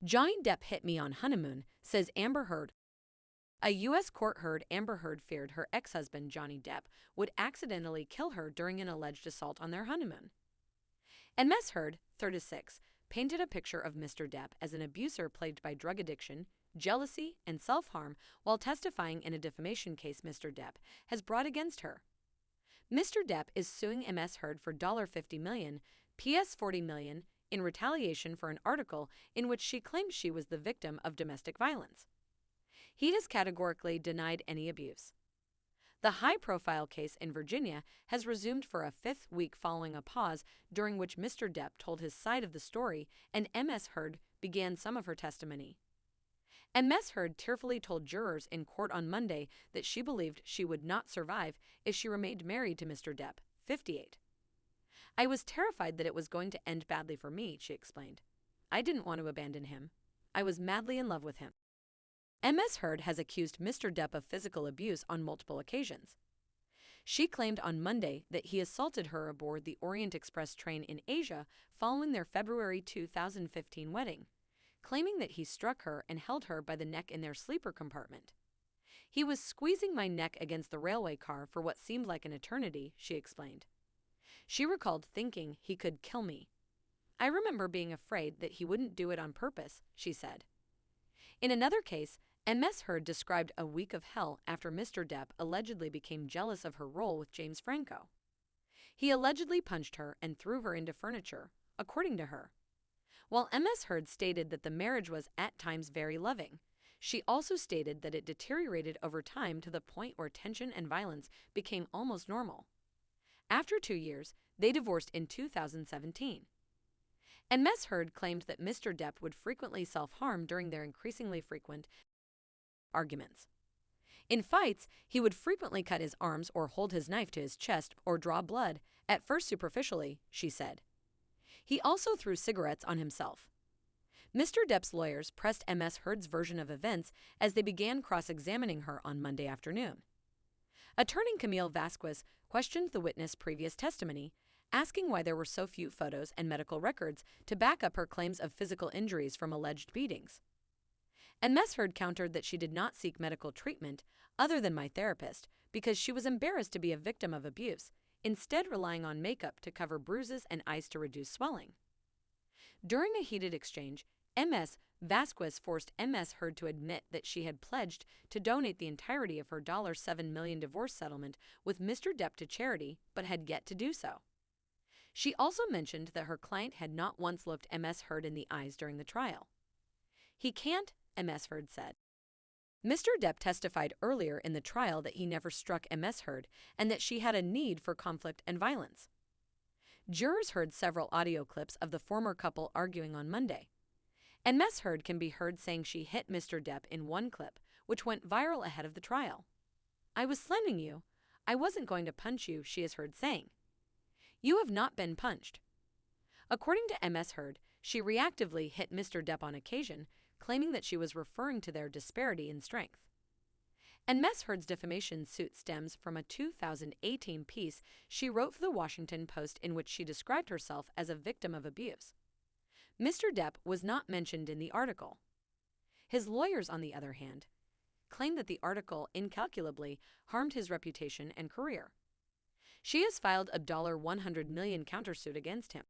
Johnny Depp hit me on honeymoon, says Amber Heard. A U.S. court heard Amber Heard feared her ex-husband Johnny Depp would accidentally kill her during an alleged assault on their honeymoon. Ms. Heard, 36, painted a picture of Mr. Depp as an abuser plagued by drug addiction, jealousy, and self-harm while testifying in a defamation case Mr. Depp has brought against her. Mr. Depp is suing Ms. Heard for $50 million, PS $40 million, in retaliation for an article in which she claimed she was the victim of domestic violence. He has categorically denied any abuse. The high-profile case in Virginia has resumed for a fifth week following a pause during which Mr. Depp told his side of the story and Ms. Heard began some of her testimony. Ms. Heard tearfully told jurors in court on Monday that she believed she would not survive if she remained married to Mr. Depp, 58. "I was terrified that it was going to end badly for me," she explained. "I didn't want to abandon him. I was madly in love with him." Ms. Heard has accused Mr. Depp of physical abuse on multiple occasions. She claimed on Monday that he assaulted her aboard the Orient Express train in Asia following their February 2015 wedding, claiming that he struck her and held her by the neck in their sleeper compartment. "He was squeezing my neck against the railway car for what seemed like an eternity," she explained. She recalled thinking he could kill me. "I remember being afraid that he wouldn't do it on purpose," she said. In another case, Ms. Heard described a week of hell after Mr. Depp allegedly became jealous of her role with James Franco. He allegedly punched her and threw her into furniture, according to her. While Ms. Heard stated that the marriage was at times very loving, she also stated that it deteriorated over time to the point where tension and violence became almost normal. After 2 years, they divorced in 2017. Ms. Heard claimed that Mr. Depp would frequently self-harm during their increasingly frequent arguments. In fights, he would frequently cut his arms or hold his knife to his chest or draw blood, at first superficially, she said. He also threw cigarettes on himself. Mr. Depp's lawyers pressed Ms. Heard's version of events as they began cross-examining her on Monday afternoon. Attorney Camille Vasquez questioned the witness' previous testimony, asking why there were so few photos and medical records to back up her claims of physical injuries from alleged beatings. Ms. Heard countered that she did not seek medical treatment other than my therapist because she was embarrassed to be a victim of abuse, instead relying on makeup to cover bruises and ice to reduce swelling. During a heated exchange, Ms. Vasquez forced Ms. Heard to admit that she had pledged to donate the entirety of her $7 million divorce settlement with Mr. Depp to charity, but had yet to do so. She also mentioned that her client had not once looked Ms. Heard in the eyes during the trial. "He can't," Ms. Heard said. Mr. Depp testified earlier in the trial that he never struck Ms. Heard and that she had a need for conflict and violence. Jurors heard several audio clips of the former couple arguing on Monday. Ms. Heard can be heard saying she hit Mr. Depp in one clip, which went viral ahead of the trial. "I was slamming you. I wasn't going to punch you," she is heard saying. "You have not been punched." According to Ms. Heard, she reactively hit Mr. Depp on occasion, claiming that she was referring to their disparity in strength. Ms. Heard's defamation suit stems from a 2018 piece she wrote for the Washington Post in which she described herself as a victim of abuse. Mr. Depp was not mentioned in the article. His lawyers, on the other hand, claim that the article incalculably harmed his reputation and career. She has filed a $100 million countersuit against him.